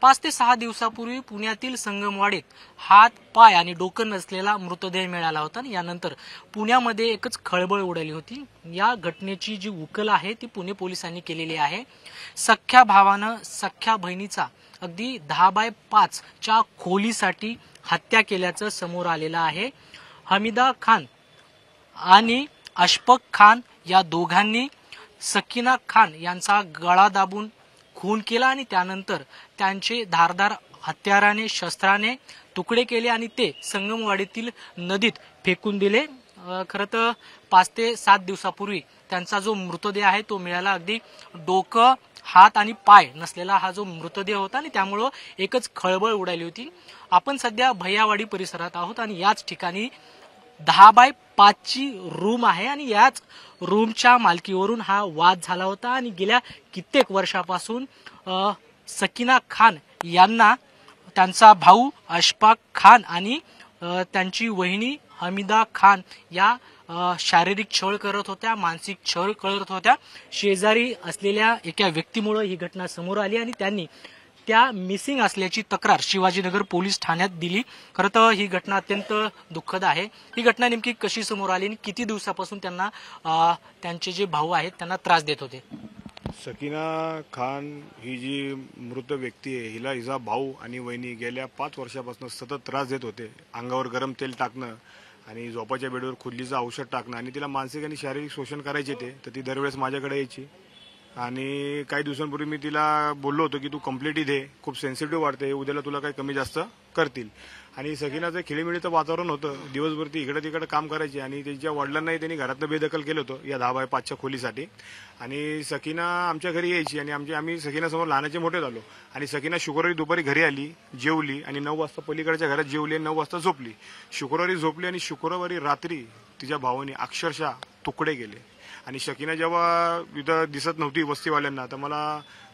5 ते 6 दिवसापूर्वी पुण्यातील संगमवाडीत हात, पाय आणि डोकं नसलेला मृतदेह मिळाला होता आणि यानंतर पुण्यामध्ये एकच खळबळ उडाली होती। या घटनेची जी उकल आहे ती पुणे पोलिसांनी केलेली आहे। सख्या भावानं सख्या बहिणीचा अगदी 10x5 च्या खोलीसाठी हत्या केल्याचं समोर आलेलं आहे। हमीदा खान आणि अशफाक खान या दोघांनी सकीना खान यांचा गळा दाबून खून केला आणि त्यानंतर त्यांचे धारदार हत्याराने शस्त्राने तुकडे केले आणि ते संगमवाडीतील नदीत फेकून दिले। खरं तर 5 ते 7 दिवसापूर्वी त्यांचा जो मृतदेह आहे तो मिळाला। अगदी डोकं, हात आणि पाय नसलेला हा जो मृतदेह होता आणि त्यामुळे एकच खळबळ उडाली होती। आपण सध्या भैयावाडी परिसरात आहोत आणि याच ठिकाणी 10x5 ची रूम आहे आणि याच रूमच्या मालकीवरून हा वाद झाला होता आणि गेल्या कित्येक वर्षापासून सकीना खान यांना त्यांचा भाऊ अशफाक खान आणि त्यांची वहिनी हमीदा खान या शारीरिक छळ करत होत्या, मानसिक छळ करत होत्या। शेजारी असलेल्या एका व्यक्तीमुळे ही घटना समोर आली आणि त्यांनी त्या मिसिंग असल्याची तक्रार शिवाजीनगर पोलीस ठाण्यात दिली। खरं तर ही घटना अत्यंत दुःखद आहे। ही घटना नेमकी कशी समोर आली आणि किती दिवसापासून त्यांना त्यांचे जे भाऊ आहेत त्यांना त्रास देत होते? सकीना खान ही जी मृत व्यक्ती आहे हिला हिचा भाऊ आणि वहिनी गेल्या 5 वर्षापासून सतत त्रास देत होते। अंगावर गरम तेल टाकणं आणि झोपाच्या बेडवर खुजलीचं औषध टाकणं आणि तिला मानसिक आणि शारीरिक शोषण करायचे ते। तर ती दरवेळेस माझ्याकडे यायची आणि काही दिवसांपूर्वी मी तिला बोललो होतो की तू कंप्लेंट दे, खूप सेन्सिटिव्ह वाटते, उद्याला तुला काही कमी जास्त करतील। आणि सकीनाचं खेळीमेळीचं वातावरण होतं, दिवसभर ती इकडे तिकडे काम करायची आणि तिच्या वडिलांनाही त्यांनी घरातनं बेदखल केलं होतं या 10x5 च्या खोलीसाठी। आणि सकीना आमच्या घरी यायची आणि आम्ही सकीनासमोर लहानाचे मोठे झालो आणि सकीना शुक्रवारी दुपारी घरी आली, जेवली आणि 9 वाजता पलीकडच्या घरात जेवली आणि 9 वाजता झोपली। शुक्रवारी झोपली आणि शुक्रवारी रात्री तिच्या भावाने अक्षरशः तुकडे केले। आणि सकीना जेव्हा इथं दिसत नव्हती वस्तीवाल्यांना तर मला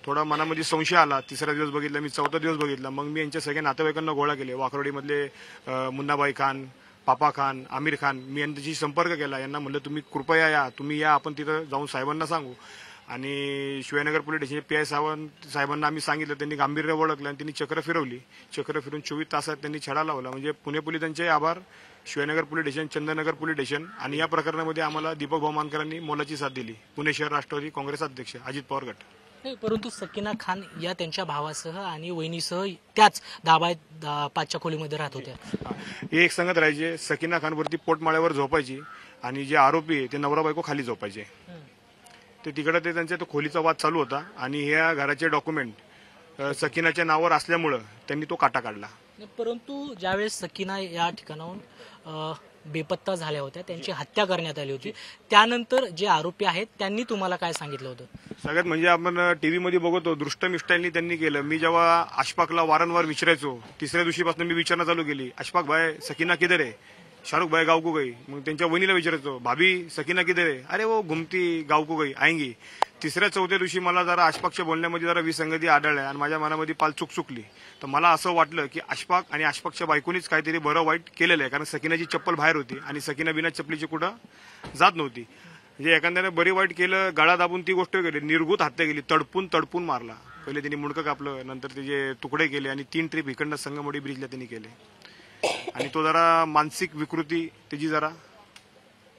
थोडा मनामध्ये संशय आला। तिसरा दिवस बघितला मी, चौथा दिवस बघितला, मग मी यांच्या सगळ्या नातेवाईकांना गोळा केले। वाकरोडीमधले मुन्नाबाई खान, पापा खान, आमिर खान, मी यांच्याशी संपर्क केला। यांना म्हणलं तुम्ही कृपया या, तुम्ही या, आपण तिथं जाऊन साहेबांना सांगू। आणि शिवाजीनगर पोलीस स्टेशन पी.आय. साहेबांना आम्ही सांगितलं, त्यांनी गांभीर्य ओळखलं आणि त्यांनी चक्र फिरवली। चक्र फिरून 24 तासात त्यांनी छडा लावला। म्हणजे पुणे पोलिसांचे आभार, Shivajinagar police station, Chandannagar police station आणि या प्रकरणामध्ये आम्हाला दीपक भाऊ मानकरांनी मोलाची साथ दिली। पुणे शहर राष्ट्रवादी काँग्रेस अध्यक्ष अजित पवार गट। परंतु सकीना खान या त्यांच्या भावासह आणि वहिनीसह त्याच 10x5 च्या खोलीमध्ये राहत होत्या। हे एक संगत राहायचे। सकीना खान वरती पोटमाळ्यावर झोपायची आणि जे आरोपी आहे ते नवरा बायको खाली झोपायचे। ते तिकडे ते त्यांच्या तो खोलीचा वाद चालू होता आणि ह्या घराचे डॉक्युमेंट सकीनाच्या नावावर असल्यामुळे त्यांनी तो काटा काढला। परंतु ज्यावेळेस सकीना या ठिकाणाहून बेपत्ता झाल्या होत्या, त्यांची हत्या करण्यात आली होती, त्यानंतर जे आरोपी आहेत त्यांनी तुम्हाला काय सांगितलं होतं? सगळ्यात म्हणजे आपण टीव्हीमध्ये बघतो दृष्टमिष्टांनी त्यांनी केलं। मी जेव्हा अशफाकला वारंवार विचारायचो, तिसऱ्या दिवशीपासून मी विचारणं चालू केली, अशफाक भाई सकीना किधर है, शाहरुख भाई गाव को गई। मग त्यांच्या वहिनीला विचारायचो, भाभी सकीना किधर है, अरे वो घुमती गाव को गई आएंगी। तिसऱ्या चौथ्या दिवशी मला जरा अशफाकच्या बोलण्यामध्ये जरा विसंगती आढळल्या आणि माझ्या मनामध्ये पाल चूक चुकली। तर मला असं वाटलं की अशफाक आणि अशफाकच्या बायकोनीच काहीतरी बरं वाईट केलेलं आहे, कारण सकीनाची चप्पल बाहेर होती आणि सकीना बिना चप्पलीची कुठं जात नव्हती। म्हणजे एखाद्याने बरी वाईट केलं, गळा दाबून ती गोष्ट केली, निर्घृत हत्या केली, तडपून मारला। पहिले त्यांनी मुंडकं कापलं, नंतर त्याचे तुकडे केले आणि 3 ट्रिप इकडनं संगमवाडी ब्रिजला त्यांनी केले। आणि तो जरा मानसिक विकृती त्याची जरा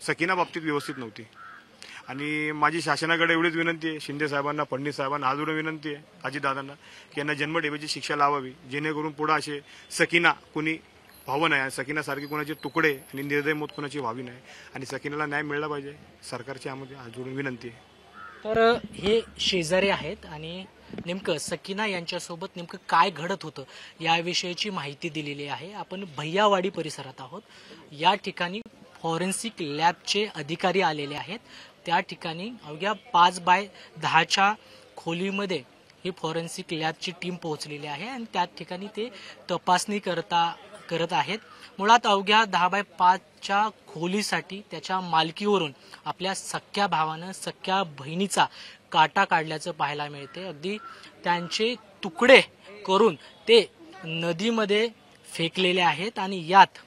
सकीना बाबतीत व्यवस्थित नव्हती। आणि माझी शासनाकडे एवढीच विनंती आहे, शिंदे साहेबांना, फडणवीस साहेबांना हात जोडून विनंती आहे, अजितदादांना, की यांना जन्मठेपेची शिक्षा लावावी, जेणेकरून पुढे असे सकीना कुणी व्हावं नाही, सकीनासारखी कोणाचे तुकडे आणि निर्दय मौत कोणाची व्हावी नाही आणि सकीनाला न्याय मिळाला पाहिजे। सरकारची यामध्ये हात जोडून विनंती आहे। तर हे शेजारी आहेत आणि नेमकं सकीना यांच्यासोबत नेमकं काय घडत होतं याविषयीची माहिती दिलेली आहे। आपण भैयावाडी परिसरात आहोत। या ठिकाणी फॉरेन्सिक लॅबचे अधिकारी आलेले आहेत। त्या ठिकाणी अवघ्या 5x10 च्या खोलीमध्ये ही फॉरेन्सिक लॅबची टीम पोहोचलेली आहे आणि त्या ठिकाणी ते तपासणी करत आहेत। मुळात अवघ्या 10x5 च्या खोलीसाठी त्याच्या मालकीवरून आपल्या सख्या भावानं सख्या बहिणीचा काटा काढल्याचं पाहायला मिळते। अगदी त्यांचे तुकडे करून ते नदीमध्ये फेकलेले आहेत आणि यात